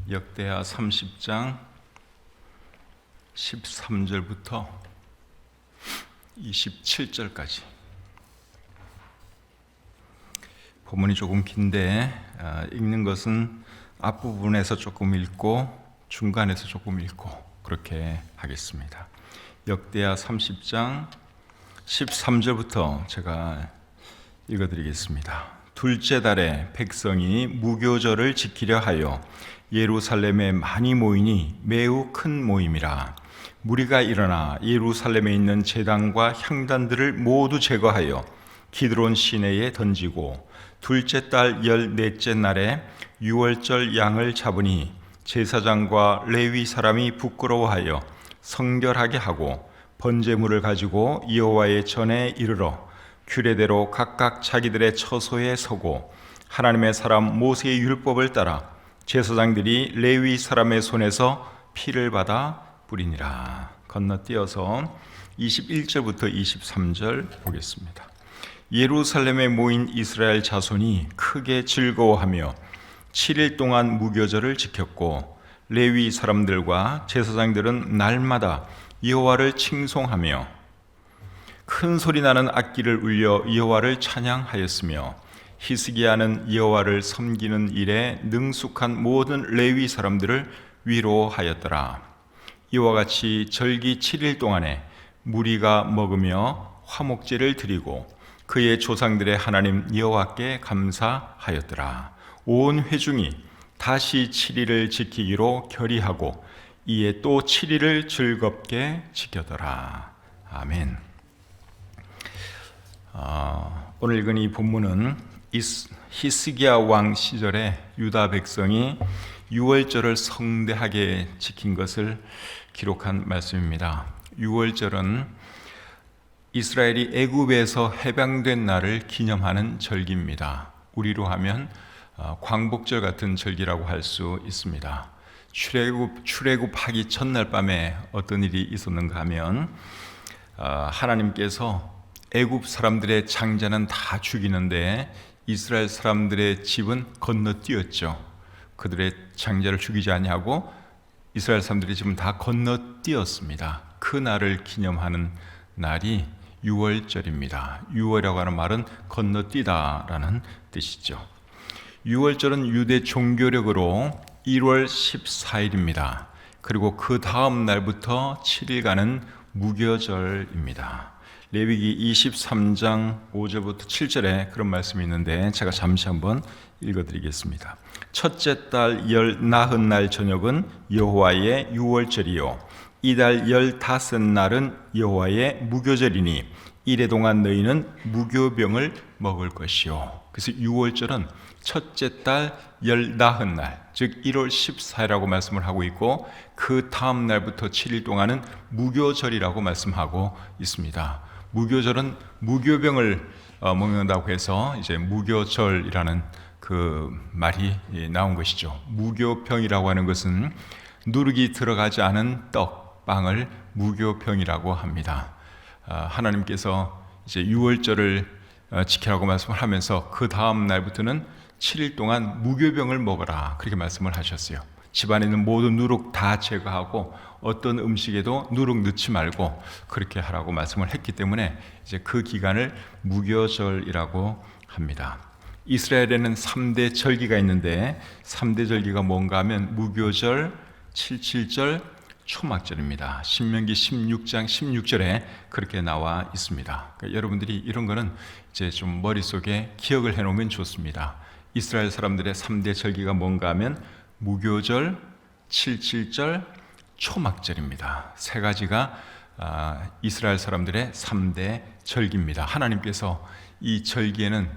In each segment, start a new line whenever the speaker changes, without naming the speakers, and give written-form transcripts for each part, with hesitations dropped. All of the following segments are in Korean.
역대하 30장 13절부터 27절까지. 본문이 조금 긴데 읽는 것은 앞부분에서 조금 읽고 중간에서 조금 읽고 그렇게 하겠습니다. 역대하 30장 13절부터 제가 읽어드리겠습니다. 둘째 달에 백성이 무교절을 지키려 하여 예루살렘에 많이 모이니 매우 큰 모임이라. 무리가 일어나 예루살렘에 있는 제단과 향단들을 모두 제거하여 기드론 시내에 던지고 둘째 달 14째 날에 유월절 양을 잡으니 제사장과 레위 사람이 부끄러워하여 성결하게 하고 번제물을 가지고 여호와의 전에 이르러 규례대로 각각 자기들의 처소에 서고 하나님의 사람 모세의 율법을 따라 제사장들이 레위 사람의 손에서 피를 받아 뿌리니라. 건너뛰어서 21절부터 23절 보겠습니다. 예루살렘에 모인 이스라엘 자손이 크게 즐거워하며 7일 동안 무교절을 지켰고 레위 사람들과 제사장들은 날마다 여호와를 칭송하며 큰 소리 나는 악기를 울려 여호와를 찬양하였으며 히스기야는 여호와를 섬기는 일에 능숙한 모든 레위 사람들을 위로하였더라. 이와 같이 절기 7일 동안에 무리가 먹으며 화목제를 드리고 그의 조상들의 하나님 여호와께 감사하였더라. 온 회중이 다시 7일을 지키기로 결의하고 이에 또 7일을 즐겁게 지켜더라. 아멘. 오늘 읽은 이 본문은 히스기야 왕 시절에 유다 백성이 유월절을 성대하게 지킨 것을 기록한 말씀입니다. 유월절은 이스라엘이 애굽에서 해방된 날을 기념하는 절기입니다. 우리로 하면 광복절 같은 절기라고 할 수 있습니다. 출애굽하기 첫날 밤에 어떤 일이 있었는가 하면 하나님께서 애굽 사람들의 장자는 다 죽이는데 이스라엘 사람들의 집은 건너뛰었죠. 그들의 장자를 죽이지 아니하고 이스라엘 사람들의 집은 다 건너뛰었습니다. 그 날을 기념하는 날이 유월절입니다. 유월이라고 하는 말은 건너뛰다라는 뜻이죠. 유월절은 유대 종교력으로 1월 14일입니다. 그리고 그 다음 날부터 7일간은 무교절입니다. 레위기 23장 5절부터 7절에 그런 말씀이 있는데 제가 잠시 한번 읽어드리겠습니다. 첫째 달 14날 저녁은 여호와의 유월절이요 이달 15날은 여호와의 무교절이니 이래 동안 너희는 무교병을 먹을 것이요. 그래서 유월절은 첫째 달 14날 즉 1월 14일이라고 말씀을 하고 있고 그 다음 날부터 7일 동안은 무교절이라고 말씀하고 있습니다. 무교절은 무교병을 먹는다고 해서 이제 무교절이라는 그 말이 나온 것이죠. 무교병이라고 하는 것은 누룩이 들어가지 않은 떡, 빵을 무교병이라고 합니다. 하나님께서 이제 유월절을 지키라고 말씀을 하면서 그 다음 날부터는 7일 동안 무교병을 먹어라 그렇게 말씀을 하셨어요. 집안에 있는 모든 누룩 다 제거하고 어떤 음식에도 누룩 넣지 말고 그렇게 하라고 말씀을 했기 때문에 이제 그 기간을 무교절이라고 합니다. 이스라엘에는 3대 절기가 있는데 3대 절기가 뭔가 하면 무교절, 칠칠절, 초막절입니다. 신명기 16장 16절에 그렇게 나와 있습니다. 그러니까 여러분들이 이런 거는 이제 좀 머릿속에 기억을 해놓으면 좋습니다. 이스라엘 사람들의 3대 절기가 뭔가 하면 무교절, 칠칠절, 초막절입니다. 세 가지가 이스라엘 사람들의 3대 절기입니다. 하나님께서 이 절기에는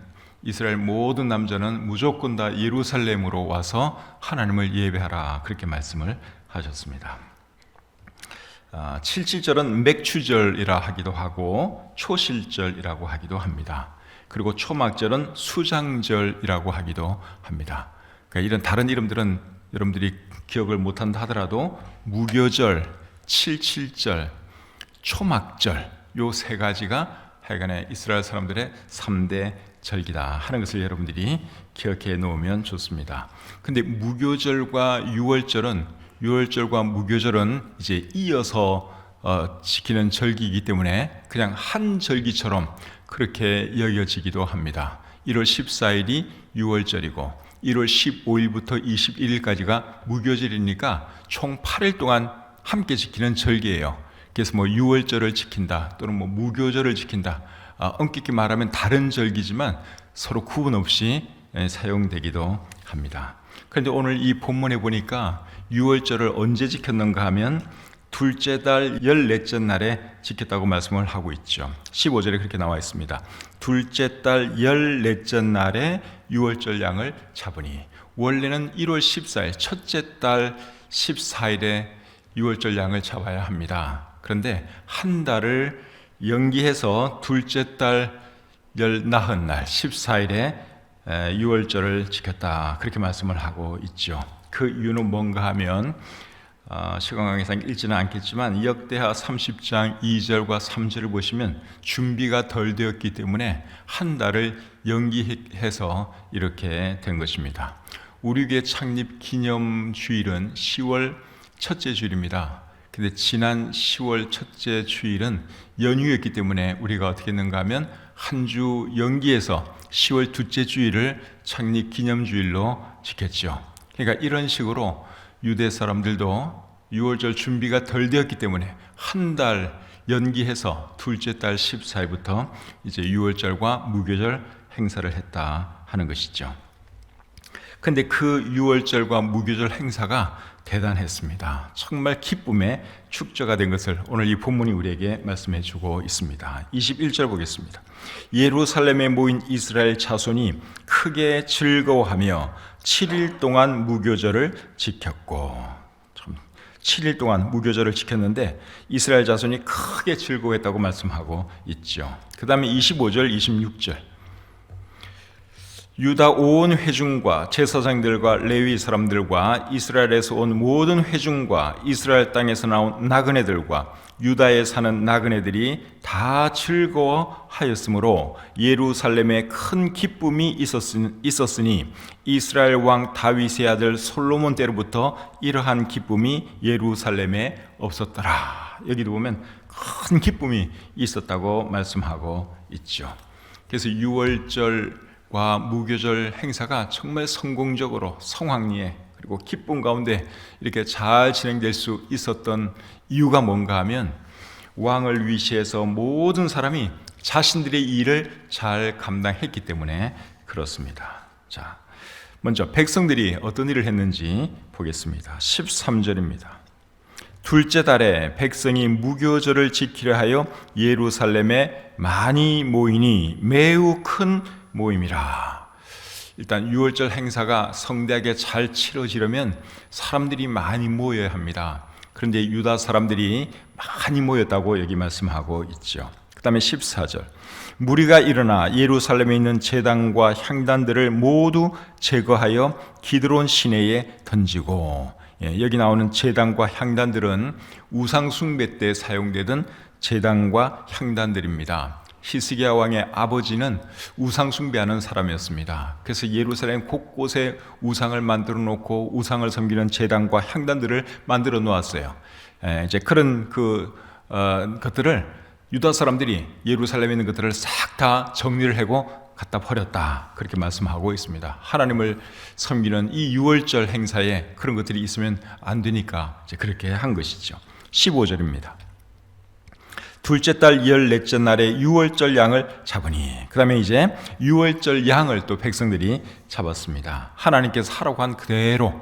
이스라엘 모든 남자는 무조건 다 예루살렘으로 와서 하나님을 예배하라 그렇게 말씀을 하셨습니다. 칠칠절은 맥추절이라 하기도 하고 초실절이라고 하기도 합니다. 그리고 초막절은 수장절이라고 하기도 합니다. 그러니까 이런 다른 이름들은 여러분들이 기억을 못한다 하더라도 무교절, 칠칠절, 초막절 요 세 가지가 하여간에 이스라엘 사람들의 3대 절기다 하는 것을 여러분들이 기억해 놓으면 좋습니다. 근데 무교절과 유월절과 무교절은 이제 이어서 지키는 절기이기 때문에 그냥 한 절기처럼 그렇게 여겨지기도 합니다. 1월 14일이 유월절이고 1월 15일부터 21일까지가 무교절이니까 총 8일 동안 함께 지키는 절기예요. 그래서 뭐 유월절을 지킨다 또는 뭐 무교절을 지킨다, 엄격히 말하면 다른 절기지만 서로 구분 없이 사용되기도 합니다. 그런데 오늘 이 본문에 보니까 유월절을 언제 지켰는가 하면 둘째 달 14째 날에 지켰다고 말씀을 하고 있죠. 15절에 그렇게 나와 있습니다. 둘째 달 14째 날에 유월절 양을 잡으니, 원래는 1월 14일 첫째 달 14일에 유월절 양을 잡아야 합니다. 그런데 한 달을 연기해서 둘째 달 14날 14일에 유월절을 지켰다, 그렇게 말씀을 하고 있죠. 그 이유는 뭔가 하면 시간 관계상 읽지는 않겠지만 역대하 30장 2절과 3절을 보시면 준비가 덜 되었기 때문에 한 달을 연기해서 이렇게 된 것입니다. 우리 교회 창립 기념 주일은 10월 첫째 주일입니다. 근데 지난 10월 첫째 주일은 연휴였기 때문에 우리가 어떻게 했는가 하면 한 주 연기해서 10월 둘째 주일을 창립 기념 주일로 지켰죠. 그러니까 이런 식으로 유대 사람들도 유월절 준비가 덜 되었기 때문에 한 달 연기해서 둘째 달 14일부터 이제 유월절과 무교절 행사를 했다 하는 것이죠. 근데 그 유월절과 무교절 행사가 대단했습니다. 정말 기쁨의 축제가 된 것을 오늘 이 본문이 우리에게 말씀해 주고 있습니다. 21절 보겠습니다. 예루살렘에 모인 이스라엘 자손이 크게 즐거워하며 7일 동안 무교절을 지켰고, 7일 동안 무교절을 지켰는데 이스라엘 자손이 크게 즐거워했다고 말씀하고 있죠. 그 다음에 25절, 26절. 유다 온 회중과 제사장들과 레위 사람들과 이스라엘에서 온 모든 회중과 이스라엘 땅에서 나온 나그네들과 유다에 사는 나그네들이 다 즐거워하였으므로 예루살렘에 큰 기쁨이 있었으니 이스라엘 왕 다윗의 아들 솔로몬 때로부터 이러한 기쁨이 예루살렘에 없었더라. 여기도 보면 큰 기쁨이 있었다고 말씀하고 있죠. 그래서 유월절과 무교절 행사가 정말 성공적으로 성황리에 그리고 기쁨 가운데 이렇게 잘 진행될 수 있었던 이유가 뭔가 하면 왕을 위시해서 모든 사람이 자신들의 일을 잘 감당했기 때문에 그렇습니다. 자, 먼저 백성들이 어떤 일을 했는지 보겠습니다. 13절입니다. 둘째 달에 백성이 무교절을 지키려 하여 예루살렘에 많이 모이니 매우 큰 모임이라. 일단 유월절 행사가 성대하게 잘 치러지려면 사람들이 많이 모여야 합니다. 그런데 유다 사람들이 많이 모였다고 여기 말씀하고 있죠. 그 다음에 14절. 무리가 일어나 예루살렘에 있는 제단과 향단들을 모두 제거하여 기드론 시내에 던지고, 여기 나오는 제단과 향단들은 우상 숭배 때 사용되던 제단과 향단들입니다. 히스기야 왕의 아버지는 우상 숭배하는 사람이었습니다. 그래서 예루살렘 곳곳에 우상을 만들어 놓고 우상을 섬기는 제단과 향단들을 만들어 놓았어요. 이제 그런 것들을 유다 사람들이 예루살렘에 있는 것들을 싹 다 정리를 하고 갖다 버렸다, 그렇게 말씀하고 있습니다. 하나님을 섬기는 이 유월절 행사에 그런 것들이 있으면 안 되니까 이제 그렇게 한 것이죠. 15절입니다. 둘째 달 14째 날에 유월절 양을 잡으니, 그 다음에 이제 유월절 양을 또 백성들이 잡았습니다. 하나님께서 하라고 한 그대로,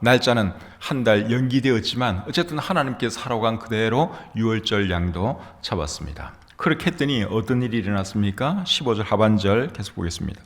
날짜는 한 달 연기되었지만 어쨌든 하나님께서 하라고 한 그대로 유월절 양도 잡았습니다. 그렇게 했더니 어떤 일이 일어났습니까? 15절 하반절 계속 보겠습니다.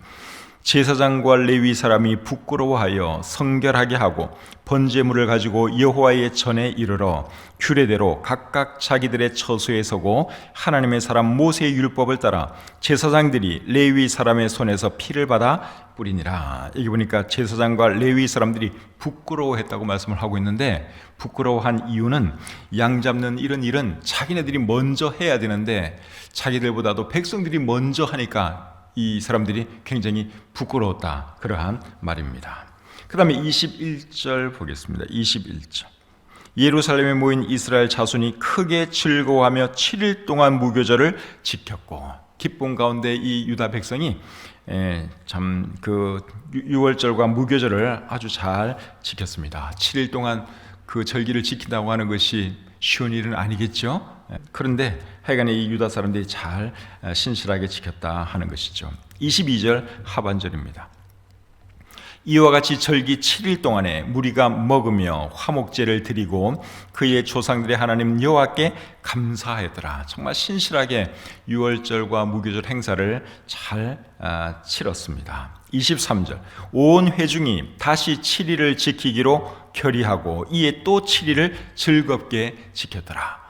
제사장과 레위 사람이 부끄러워하여 성결하게 하고 번제물을 가지고 여호와의 전에 이르러 규례대로 각각 자기들의 처소에 서고 하나님의 사람 모세의 율법을 따라 제사장들이 레위 사람의 손에서 피를 받아 뿌리니라. 여기 보니까 제사장과 레위 사람들이 부끄러워했다고 말씀을 하고 있는데, 부끄러워한 이유는 양 잡는 이런 일은 자기네들이 먼저 해야 되는데 자기들보다도 백성들이 먼저 하니까 이 사람들이 굉장히 부끄러웠다. 그러한 말입니다. 그 다음에 21절 보겠습니다. 21절. 예루살렘에 모인 이스라엘 자손이 크게 즐거워하며 7일 동안 무교절을 지켰고, 기쁨 가운데 이 유다 백성이 참 그 유월절과 무교절을 아주 잘 지켰습니다. 7일 동안 그 절기를 지킨다고 하는 것이 쉬운 일은 아니겠죠. 그런데 하여간에 이 유다 사람들이 잘 신실하게 지켰다 하는 것이죠. 22절 하반절입니다. 이와 같이 절기 7일 동안에 무리가 먹으며 화목제를 드리고 그의 조상들의 하나님 여호와께 감사하였더라. 정말 신실하게 유월절과 무교절 행사를 잘 치렀습니다. 23절. 온 회중이 다시 7일을 지키기로 결의하고 이에 또 7일을 즐겁게 지켰더라.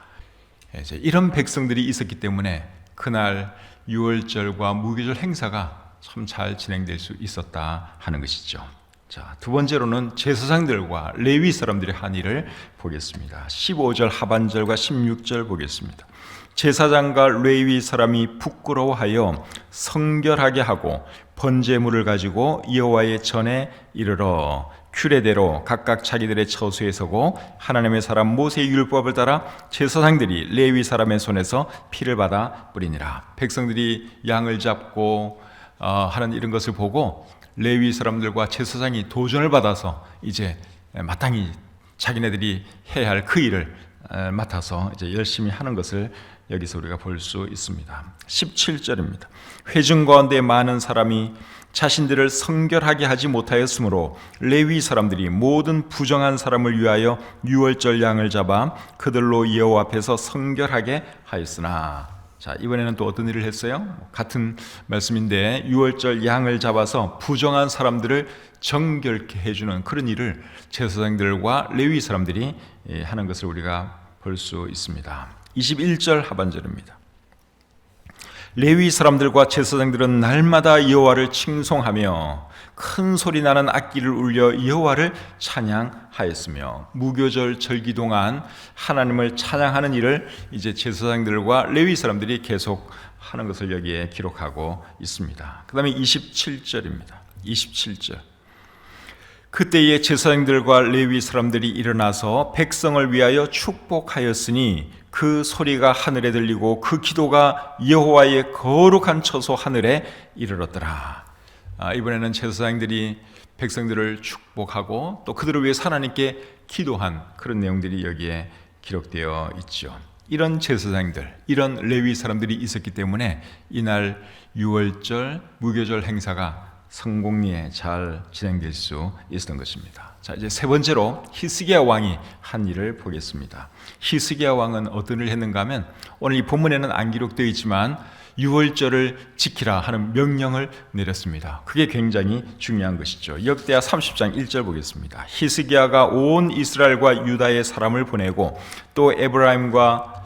이제 이런 백성들이 있었기 때문에 그날 유월절과 무교절 행사가 참 잘 진행될 수 있었다 하는 것이죠. 자, 두 번째로는 제사장들과 레위 사람들의 한 일을 보겠습니다. 15절 하반절과 16절 보겠습니다. 제사장과 레위 사람이 부끄러워하여 성결하게 하고 번제물을 가지고 여호와의 전에 이르러 규례대로 각각 자기들의 처소에 서고 하나님의 사람 모세의 율법을 따라 제사장들이 레위 사람의 손에서 피를 받아 뿌리니라. 백성들이 양을 잡고 하는 이런 것을 보고 레위 사람들과 제사장이 도전을 받아서 이제 마땅히 자기네들이 해야 할 그 일을 맡아서 이제 열심히 하는 것을 여기서 우리가 볼 수 있습니다. 17절입니다. 회중 가운데 많은 사람이 자신들을 성결하게 하지 못하였으므로 레위 사람들이 모든 부정한 사람을 위하여 유월절 양을 잡아 그들로 여호와 앞에서 성결하게 하였으나. 자, 이번에는 또 어떤 일을 했어요? 같은 말씀인데 유월절 양을 잡아서 부정한 사람들을 정결케 해주는 그런 일을 제사장들과 레위 사람들이 하는 것을 우리가 볼 수 있습니다. 21절 하반절입니다. 레위 사람들과 제사장들은 날마다 여호와를 칭송하며 큰 소리 나는 악기를 울려 여호와를 찬양하였으며, 무교절 절기 동안 하나님을 찬양하는 일을 이제 제사장들과 레위 사람들이 계속 하는 것을 여기에 기록하고 있습니다. 그 다음에 27절입니다. 27절. 그때의 제사장들과 레위 사람들이 일어나서 백성을 위하여 축복하였으니 그 소리가 하늘에 들리고 그 기도가 여호와의 거룩한 처소 하늘에 이르렀더라. 이번에는 제사장들이 백성들을 축복하고 또 그들을 위해 하나님께 기도한 그런 내용들이 여기에 기록되어 있죠. 이런 제사장들, 이런 레위 사람들이 있었기 때문에 이날 유월절, 무교절 행사가 성공리에 잘 진행될 수 있었던 것입니다. 자, 이제 세 번째로 히스기야 왕이 한 일을 보겠습니다. 히스기야 왕은 어떤 일을 했는가 하면 오늘 이 본문에는 안 기록되어 있지만 유월절을 지키라 하는 명령을 내렸습니다. 그게 굉장히 중요한 것이죠. 역대하 30장 1절 보겠습니다. 히스기야가 온 이스라엘과 유다의 사람을 보내고 또 에브라임과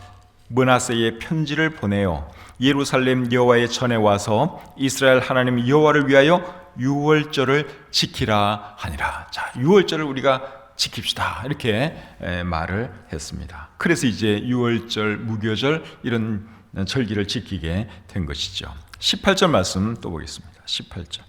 므낫세의 편지를 보내어 예루살렘 여호와의 전에 와서 이스라엘 하나님 여호와를 위하여 유월절을 지키라 하니라. 자, 유월절을 우리가 지킵시다 이렇게 말을 했습니다. 그래서 이제 유월절, 무교절 이런 절기를 지키게 된 것이죠. 18절 말씀 또 보겠습니다. 18절.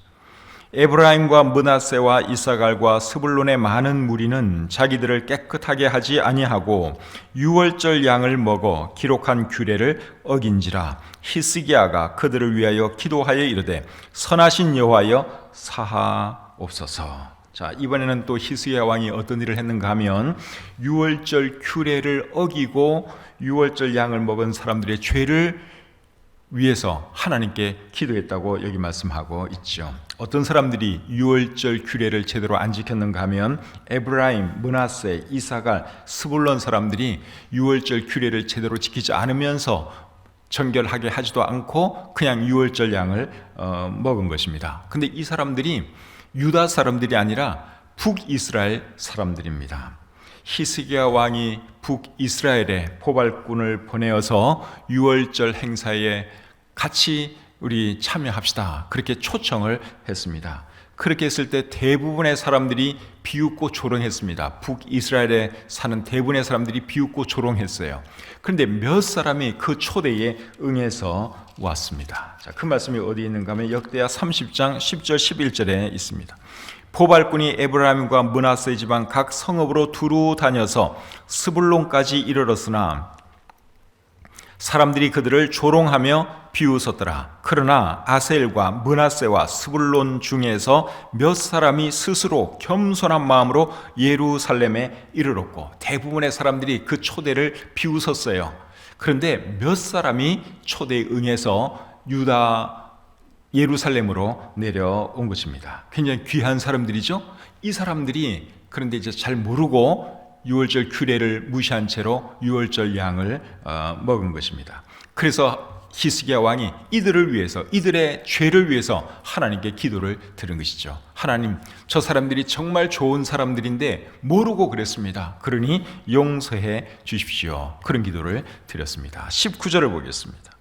에브라임과 므낫세와 이사갈과 스불론의 많은 무리는 자기들을 깨끗하게 하지 아니하고 유월절 양을 먹어 기록한 규례를 어긴지라. 히스기야가 그들을 위하여 기도하여 이르되 선하신 여호와여 사하옵소서. 자, 이번에는 또 히스기야 왕이 어떤 일을 했는가 하면 유월절 규례를 어기고 유월절 양을 먹은 사람들의 죄를 위해서 하나님께 기도했다고 여기 말씀하고 있죠. 어떤 사람들이 유월절 규례를 제대로 안 지켰는가 하면 에브라임, 므낫세, 이사갈, 스불론 사람들이 유월절 규례를 제대로 지키지 않으면서 정결하게 하지도 않고 그냥 유월절 양을 먹은 것입니다. 근데 이 사람들이 유다 사람들이 아니라 북이스라엘 사람들입니다. 히스기야 왕이 북이스라엘에 포발꾼을 보내어서 유월절 행사에 같이 우리 참여합시다 그렇게 초청을 했습니다. 그렇게 했을 때 대부분의 사람들이 비웃고 조롱했습니다. 북이스라엘에 사는 대부분의 사람들이 비웃고 조롱했어요. 그런데 몇 사람이 그 초대에 응해서 왔습니다. 자, 그 말씀이 어디 있는가 하면 역대하 30장 10절 11절에 있습니다. 포발꾼이 에브라임과 므낫세 지방 각 성읍으로 두루 다녀서 스불론까지 이르렀으나 사람들이 그들을 조롱하며 비웃었더라. 그러나 아셀과 므낫세와 스불론 중에서 몇 사람이 스스로 겸손한 마음으로 예루살렘에 이르렀고, 대부분의 사람들이 그 초대를 비웃었어요. 그런데 몇 사람이 초대에 응해서 유다 예루살렘으로 내려온 것입니다. 굉장히 귀한 사람들이죠. 이 사람들이 그런데 이제 잘 모르고 유월절 규례를 무시한 채로 유월절 양을 먹은 것입니다. 그래서 히스기야 왕이 이들을 위해서, 이들의 죄를 위해서 하나님께 기도를 드린 것이죠. 하나님, 저 사람들이 정말 좋은 사람들인데 모르고 그랬습니다. 그러니 용서해 주십시오. 그런 기도를 드렸습니다. 19절을 보겠습니다.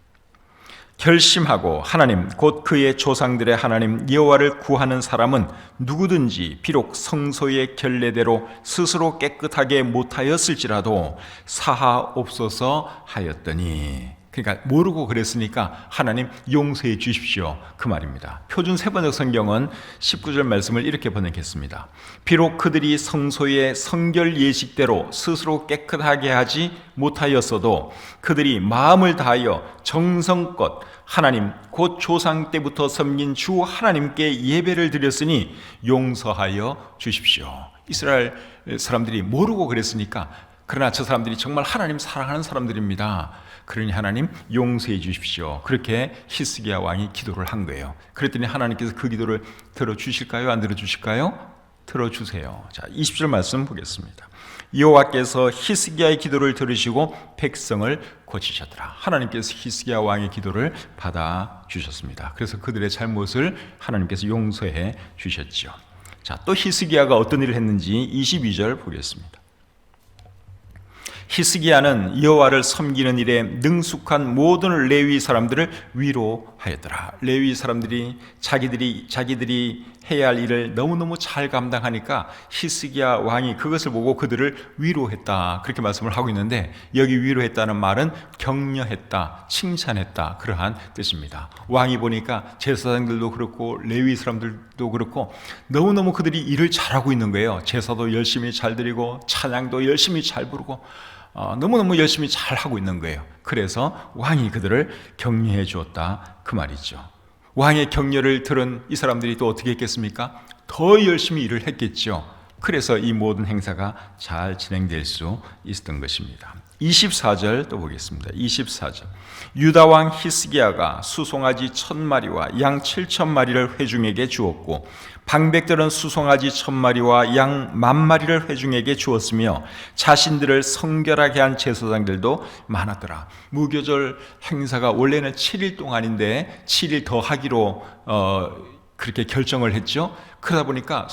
결심하고 하나님 곧 그의 조상들의 하나님 여호와를 구하는 사람은 누구든지 비록 성소의 결례대로 스스로 깨끗하게 못하였을지라도 사하옵소서 하였더니, 그러니까 모르고 그랬으니까 하나님 용서해 주십시오, 그 말입니다. 표준 세번역 성경은 19절 말씀을 이렇게 번역했습니다. 비록 그들이 성소의 성결 예식대로 스스로 깨끗하게 하지 못하였어도 그들이 마음을 다하여 정성껏 하나님 곧 조상 때부터 섬긴 주 하나님께 예배를 드렸으니 용서하여 주십시오. 이스라엘 사람들이 모르고 그랬으니까, 그러나 저 사람들이 정말 하나님 사랑하는 사람들입니다. 그러니 하나님 용서해 주십시오. 그렇게 히스기야 왕이 기도를 한 거예요. 그랬더니 하나님께서 그 기도를 들어주실까요? 안 들어주실까요? 들어주세요. 자, 20절 말씀 보겠습니다. 여호와께서 히스기야의 기도를 들으시고 백성을 고치셨더라. 하나님께서 히스기야 왕의 기도를 받아주셨습니다. 그래서 그들의 잘못을 하나님께서 용서해 주셨죠. 자, 또 히스기야가 어떤 일을 했는지 22절 보겠습니다. 히스기야는 여호와를 섬기는 일에 능숙한 모든 레위 사람들을 위로하였더라. 레위 사람들이 자기들이 해야 할 일을 너무너무 잘 감당하니까 히스기야 왕이 그것을 보고 그들을 위로했다, 그렇게 말씀을 하고 있는데, 여기 위로했다는 말은 격려했다, 칭찬했다, 그러한 뜻입니다. 왕이 보니까 제사장들도 그렇고 레위 사람들도 그렇고 너무너무 그들이 일을 잘하고 있는 거예요. 제사도 열심히 잘 드리고 찬양도 열심히 잘 부르고 너무너무 열심히 잘 하고 있는 거예요. 그래서 왕이 그들을 격려해 주었다, 그 말이죠. 왕의 격려를 들은 이 사람들이 또 어떻게 했겠습니까? 더 열심히 일을 했겠죠. 그래서 이 모든 행사가 잘 진행될 수 있었던 것입니다. 24절 또 보겠습니다. 24절. 유다 왕 히스기야가 수송아지 1000마리와 양 7000마리를 회중에게 주었고 방백들은 수송아지 1000마리와 양 10,000마리를 회중에게 주었으며 자신들을 성결하게 한 제사장들도 많았더라. 무교절 행사가 원래는 7일 동안인데 7일 더 하기로 그렇게 결정을 했죠. 그러다 보니까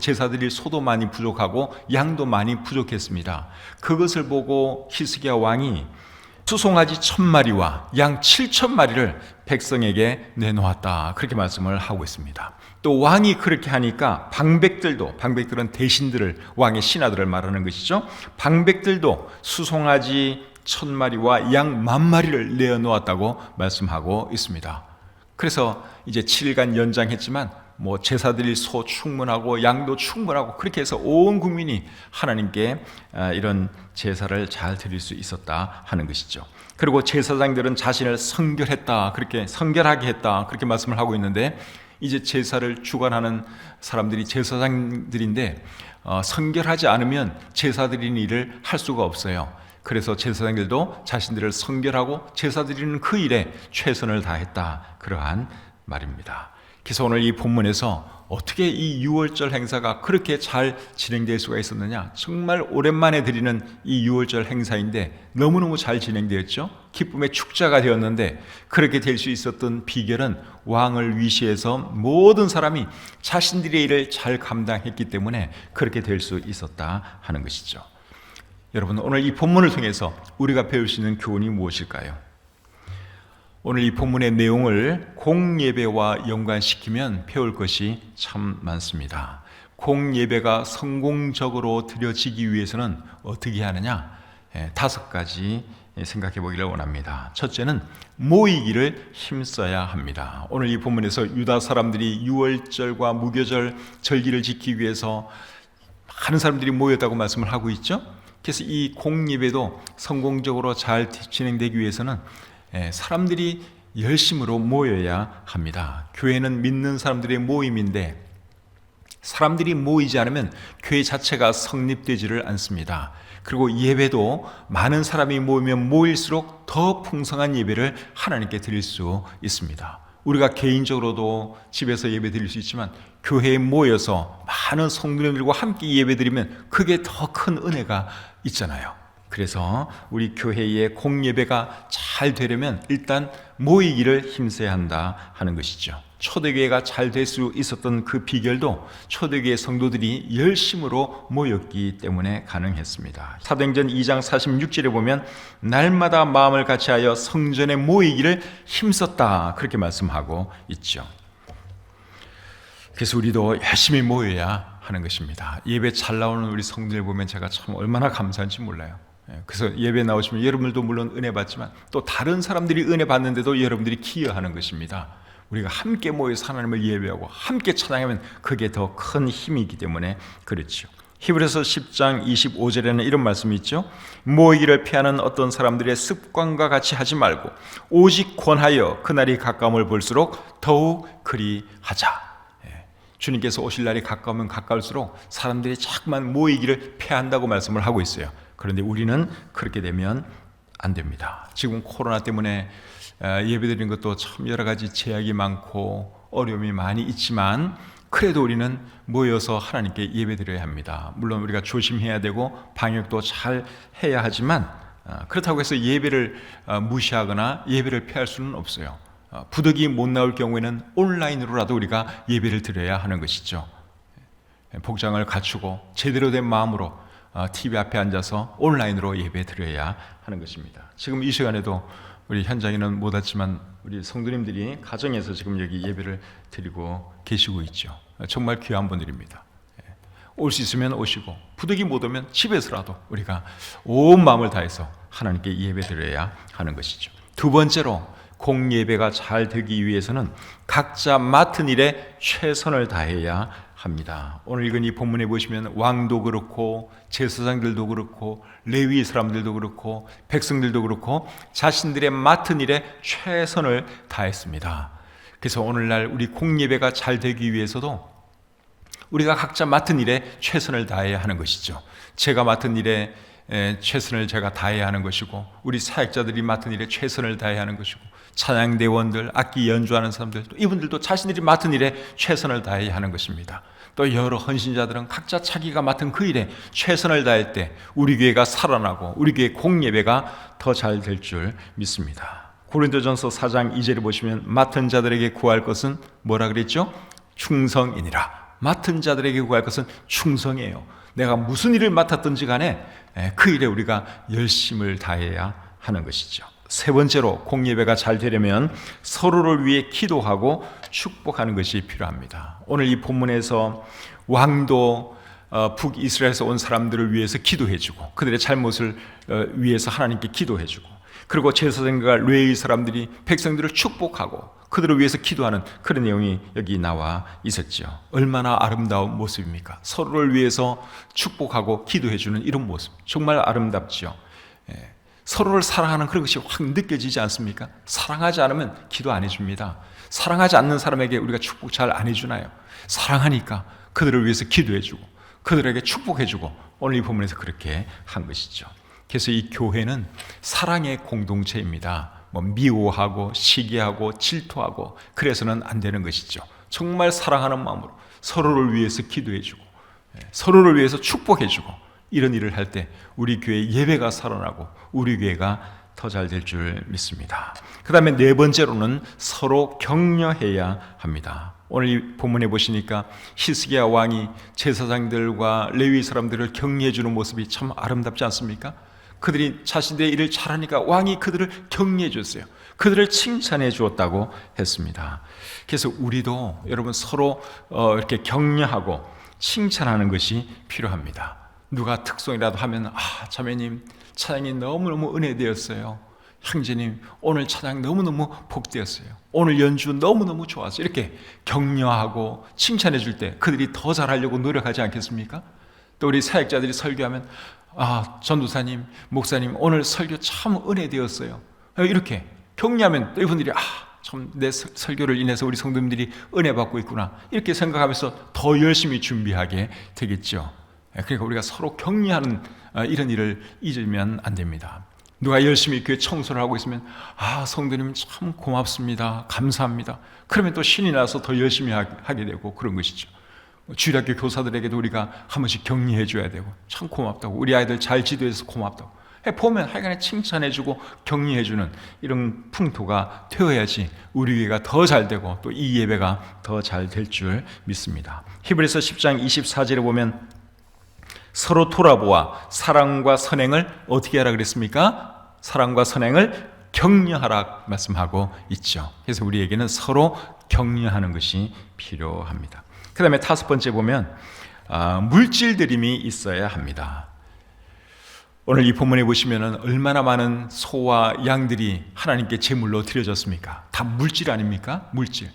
제사드릴 소도 많이 부족하고 양도 많이 부족했습니다. 그것을 보고 히스기야 왕이 수송아지 1000마리와 양 7000마리를 백성에게 내놓았다, 그렇게 말씀을 하고 있습니다. 또 왕이 그렇게 하니까 방백들은 대신들을, 왕의 신하들을 말하는 것이죠. 방백들도 수송아지 1000마리와 양 10,000마리를 내어놓았다고 말씀하고 있습니다. 그래서 이제 7일간 연장했지만 제사드릴 소 충분하고 양도 충분하고 그렇게 해서 온 국민이 하나님께 이런 제사를 잘 드릴 수 있었다 하는 것이죠. 그리고 제사장들은 자신을 성결했다, 그렇게 성결하게 했다, 그렇게 말씀을 하고 있는데, 이제 제사를 주관하는 사람들이 제사장들인데 성결하지 않으면 제사 드리는 일을 할 수가 없어요. 그래서 제사장들도 자신들을 성결하고 제사 드리는 그 일에 최선을 다했다, 그러한 말입니다. 그래서 오늘 이 본문에서 어떻게 이 유월절 행사가 그렇게 잘 진행될 수가 있었느냐, 정말 오랜만에 드리는 이 유월절 행사인데 너무너무 잘 진행되었죠. 기쁨의 축제가 되었는데, 그렇게 될 수 있었던 비결은 왕을 위시해서 모든 사람이 자신들의 일을 잘 감당했기 때문에 그렇게 될 수 있었다 하는 것이죠. 여러분, 오늘 이 본문을 통해서 우리가 배울 수 있는 교훈이 무엇일까요? 오늘 이 본문의 내용을 공예배와 연관시키면 배울 것이 참 많습니다. 공예배가 성공적으로 드려지기 위해서는 어떻게 하느냐? 5가지 생각해 보기를 원합니다. 첫째는 모이기를 힘써야 합니다. 오늘 이 본문에서 유다 사람들이 유월절과 무교절 절기를 지키기 위해서 많은 사람들이 모였다고 말씀을 하고 있죠. 그래서 이 공예배도 성공적으로 잘 진행되기 위해서는 사람들이 열심으로 모여야 합니다. 교회는 믿는 사람들의 모임인데 사람들이 모이지 않으면 교회 자체가 성립되지를 않습니다. 그리고 예배도 많은 사람이 모이면 모일수록 더 풍성한 예배를 하나님께 드릴 수 있습니다. 우리가 개인적으로도 집에서 예배 드릴 수 있지만 교회에 모여서 많은 성도님들과 함께 예배 드리면 그게 더 큰 은혜가 있잖아요. 그래서 우리 교회의 공예배가 잘 되려면 일단 모이기를 힘써야 한다 하는 것이죠. 초대교회가 잘 될 수 있었던 그 비결도 초대교회 성도들이 열심으로 모였기 때문에 가능했습니다. 사도행전 2장 46절에 보면 날마다 마음을 같이하여 성전에 모이기를 힘썼다 그렇게 말씀하고 있죠. 그래서 우리도 열심히 모여야 하는 것입니다. 예배 잘 나오는 우리 성도들 보면 제가 참 얼마나 감사한지 몰라요. 그래서 예배 나오시면 여러분들도 물론 은혜 받지만 또 다른 사람들이 은혜 받는데도 여러분들이 기여하는 것입니다. 우리가 함께 모여서 하나님을 예배하고 함께 찬양하면 그게 더 큰 힘이기 때문에 그렇죠. 히브리서 10장 25절에는 이런 말씀이 있죠. 모이기를 피하는 어떤 사람들의 습관과 같이 하지 말고 오직 권하여 그날이 가까움을 볼수록 더욱 그리하자. 주님께서 오실 날이 가까우면 가까울수록 사람들이 자꾸만 모이기를 피한다고 말씀을 하고 있어요. 그런데 우리는 그렇게 되면 안 됩니다. 지금 코로나 때문에 예배드리는 것도 참 여러 가지 제약이 많고 어려움이 많이 있지만 그래도 우리는 모여서 하나님께 예배드려야 합니다. 물론 우리가 조심해야 되고 방역도 잘 해야 하지만 그렇다고 해서 예배를 무시하거나 예배를 피할 수는 없어요. 부득이 못 나올 경우에는 온라인으로라도 우리가 예배를 드려야 하는 것이죠. 복장을 갖추고 제대로 된 마음으로 TV 앞에 앉아서 온라인으로 예배 드려야 하는 것입니다. 지금 이 시간에도 우리 현장에는 못 왔지만 우리 성도님들이 가정에서 지금 여기 예배를 드리고 계시고 있죠. 정말 귀한 분들입니다. 올 수 있으면 오시고 부득이 못 오면 집에서라도 우리가 온 마음을 다해서 하나님께 예배 드려야 하는 것이죠. 두 번째로 공예배가 잘 되기 위해서는 각자 맡은 일에 최선을 다해야 합니다. 오늘 읽은 이 본문에 보시면 왕도 그렇고 제사장들도 그렇고 레위 사람들도 그렇고 백성들도 그렇고 자신들의 맡은 일에 최선을 다했습니다. 그래서 오늘날 우리 공예배가 잘 되기 위해서도 우리가 각자 맡은 일에 최선을 다해야 하는 것이죠. 제가 맡은 일에 최선을 제가 다해야 하는 것이고 우리 사역자들이 맡은 일에 최선을 다해야 하는 것이고 찬양대원들, 악기 연주하는 사람들 또 이분들도 자신들이 맡은 일에 최선을 다해야 하는 것입니다. 또 여러 헌신자들은 각자 자기가 맡은 그 일에 최선을 다할 때 우리 교회가 살아나고 우리 교회 공예배가 더 잘 될 줄 믿습니다. 고린도전서 4장 2절에 보시면 맡은 자들에게 구할 것은 뭐라 그랬죠? 충성이니라. 맡은 자들에게 구할 것은 충성이에요. 내가 무슨 일을 맡았든지 간에 그 일에 우리가 열심을 다해야 하는 것이죠. 세 번째로 공예배가 잘 되려면 서로를 위해 기도하고 축복하는 것이 필요합니다. 오늘 이 본문에서 왕도 북이스라엘에서 온 사람들을 위해서 기도해주고 그들의 잘못을 위해서 하나님께 기도해주고 그리고 제사장과 레위 사람들이 백성들을 축복하고 그들을 위해서 기도하는 그런 내용이 여기 나와 있었죠. 얼마나 아름다운 모습입니까? 서로를 위해서 축복하고 기도해주는 이런 모습 정말 아름답죠. 서로를 사랑하는 그런 것이 확 느껴지지 않습니까? 사랑하지 않으면 기도 안 해줍니다. 사랑하지 않는 사람에게 우리가 축복 잘 안 해주나요? 사랑하니까 그들을 위해서 기도해주고 그들에게 축복해주고 오늘 이 본문에서 그렇게 한 것이죠. 그래서 이 교회는 사랑의 공동체입니다. 미워하고 시기하고 질투하고 그래서는 안 되는 것이죠. 정말 사랑하는 마음으로 서로를 위해서 기도해주고 서로를 위해서 축복해주고 이런 일을 할 때 우리 교회 예배가 살아나고 우리 교회가 더 잘 될 줄 믿습니다. 그 다음에 네 번째로는 서로 격려해야 합니다. 오늘 이 본문에 보시니까 히스기야 왕이 제사장들과 레위 사람들을 격려해 주는 모습이 참 아름답지 않습니까? 그들이 자신들의 일을 잘하니까 왕이 그들을 격려해 줬어요. 그들을 칭찬해 주었다고 했습니다. 그래서 우리도 여러분 서로 이렇게 격려하고 칭찬하는 것이 필요합니다. 누가 특송이라도 하면 자매님 찬양이 너무너무 은혜되었어요. 형제님 오늘 찬양 너무너무 복되었어요. 오늘 연주 너무너무 좋았어요. 이렇게 격려하고 칭찬해 줄 때 그들이 더 잘하려고 노력하지 않겠습니까? 또 우리 사역자들이 설교하면 전도사님, 목사님 오늘 설교 참 은혜되었어요. 이렇게 격려하면 또 이분들이 참 내 설교를 인해서 우리 성도님들이 은혜 받고 있구나 이렇게 생각하면서 더 열심히 준비하게 되겠죠. 그러니까 우리가 서로 격려하는 이런 일을 잊으면 안 됩니다. 누가 열심히 교회 청소를 하고 있으면 성도님 참 고맙습니다, 감사합니다. 그러면 또 신이 나서 더 열심히 하게 되고 그런 것이죠. 주일학교 교사들에게도 우리가 한 번씩 격려해 줘야 되고 참 고맙다고, 우리 아이들 잘 지도해서 고맙다고 보면 하여간에 칭찬해주고 격려해주는 이런 풍토가 되어야지 우리 교회가 더 잘 되고 또 이 예배가 더 잘 될 줄 믿습니다. 히브리서 10장 24절에 보면 서로 돌아보아 사랑과 선행을 어떻게 하라 그랬습니까? 사랑과 선행을 격려하라 말씀하고 있죠. 그래서 우리에게는 서로 격려하는 것이 필요합니다. 그 다음에 5번째 보면 물질 드림이 있어야 합니다. 오늘 이 본문에 보시면 얼마나 많은 소와 양들이 하나님께 제물로 드려졌습니까? 다 물질 아닙니까? 물질.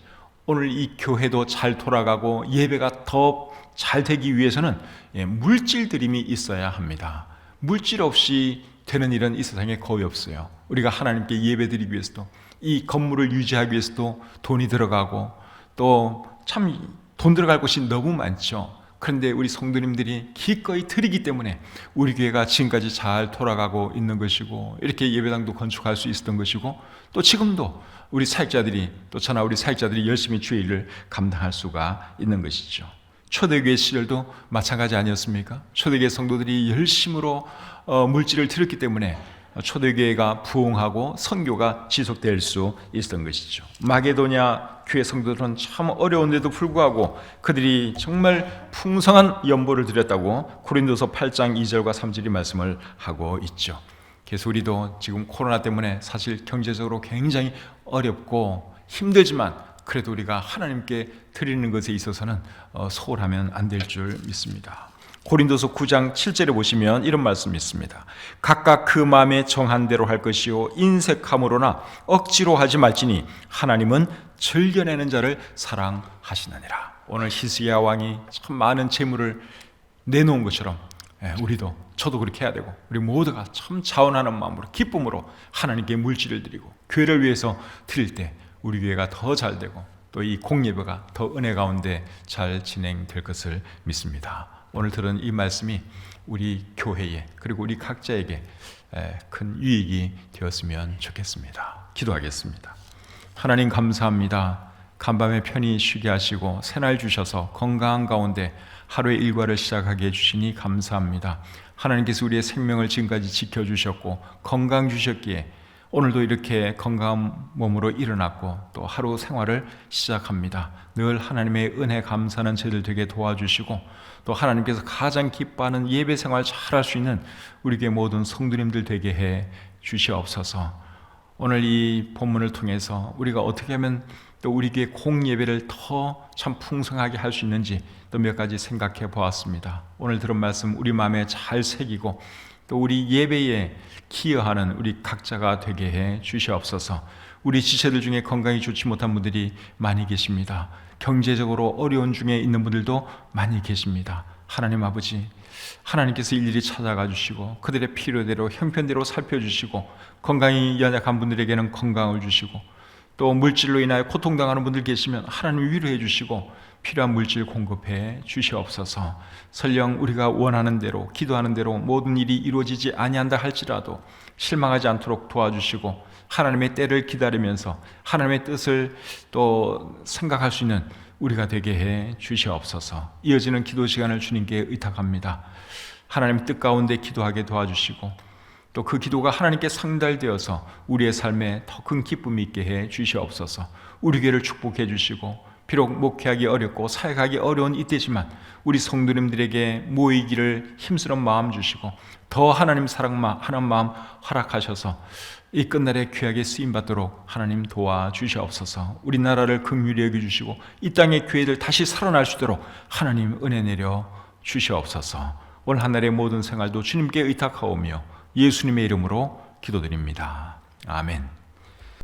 오늘 이 교회도 잘 돌아가고 예배가 더 잘 되기 위해서는 물질 드림이 있어야 합니다. 물질 없이 되는 일은 이 세상에 거의 없어요. 우리가 하나님께 예배 드리기 위해서도 이 건물을 유지하기 위해서도 돈이 들어가고 또 참 돈 들어갈 곳이 너무 많죠. 그런데 우리 성도님들이 기꺼이 드리기 때문에 우리 교회가 지금까지 잘 돌아가고 있는 것이고 이렇게 예배당도 건축할 수 있었던 것이고 또 지금도 우리 사역자들이 또 저나 우리 사역자들이 열심히 주의 일을 감당할 수가 있는 것이죠. 초대교회 시절도 마찬가지 아니었습니까? 초대교회 성도들이 열심으로 물질을 드렸기 때문에 초대교회가 부흥하고 선교가 지속될 수 있었던 것이죠. 마게도냐 교회 성도들은 참 어려운데도 불구하고 그들이 정말 풍성한 연보를 드렸다고 고린도서 8장 2절과 3절이 말씀을 하고 있죠. 그래서 우리도 지금 코로나 때문에 사실 경제적으로 굉장히 어렵고 힘들지만 그래도 우리가 하나님께 드리는 것에 있어서는 소홀하면 안 될 줄 믿습니다. 고린도서 9장 7절에 보시면 이런 말씀이 있습니다. 각각 그 마음에 정한 대로 할 것이요 인색함으로나 억지로 하지 말지니 하나님은 즐겨내는 자를 사랑하시느니라. 오늘 히스기야 왕이 참 많은 재물을 내놓은 것처럼 우리도 저도 그렇게 해야 되고 우리 모두가 참 자원하는 마음으로 기쁨으로 하나님께 물질을 드리고 교회를 위해서 드릴 때 우리 교회가 더 잘 되고 또 이 공예배가 더 은혜 가운데 잘 진행될 것을 믿습니다. 오늘 들은 이 말씀이 우리 교회에 그리고 우리 각자에게 큰 유익이 되었으면 좋겠습니다. 기도하겠습니다. 하나님 감사합니다. 간밤에 편히 쉬게 하시고 새날 주셔서 건강한 가운데 하루의 일과를 시작하게 해주시니 감사합니다. 하나님께서 우리의 생명을 지금까지 지켜주셨고 건강 주셨기에 오늘도 이렇게 건강한 몸으로 일어났고 또 하루 생활을 시작합니다. 늘 하나님의 은혜 감사하는 저희들 되게 도와주시고 또 하나님께서 가장 기뻐하는 예배 생활 잘할 수 있는 우리 교회 모든 성도님들 되게 해 주시옵소서. 오늘 이 본문을 통해서 우리가 어떻게 하면 또 우리 교회 공예배를 더 참 풍성하게 할 수 있는지 또 몇 가지 생각해 보았습니다. 오늘 들은 말씀 우리 마음에 잘 새기고 또 우리 예배에 기여하는 우리 각자가 되게 해 주시옵소서. 우리 지체들 중에 건강이 좋지 못한 분들이 많이 계십니다. 경제적으로 어려운 중에 있는 분들도 많이 계십니다. 하나님 아버지, 하나님께서 일일이 찾아가 주시고 그들의 필요대로 형편대로 살펴주시고 건강이 연약한 분들에게는 건강을 주시고 또 물질로 인하여 고통당하는 분들 계시면 하나님 위로해 주시고 필요한 물질 공급해 주시옵소서. 설령 우리가 원하는 대로 기도하는 대로 모든 일이 이루어지지 아니한다 할지라도 실망하지 않도록 도와주시고 하나님의 때를 기다리면서 하나님의 뜻을 또 생각할 수 있는 우리가 되게 해 주시옵소서. 이어지는 기도 시간을 주님께 의탁합니다. 하나님 뜻 가운데 기도하게 도와주시고 또 그 기도가 하나님께 상달되어서 우리의 삶에 더 큰 기쁨이 있게 해 주시옵소서. 우리 교회를 축복해 주시고 비록 목회하기 어렵고 사역하기 어려운 이때지만 우리 성도님들에게 모이기를 힘쓰는 마음 주시고 더 하나님 사랑하는 마음 허락하셔서 이 끝날에 귀하게 쓰임받도록 하나님 도와주시옵소서. 우리나라를 긍휼히 여겨주시고 이 땅의 교회들 다시 살아날 수 있도록 하나님 은혜 내려 주시옵소서. 오늘 한 날의 모든 생활도 주님께 의탁하오며 예수님의 이름으로 기도드립니다. 아멘.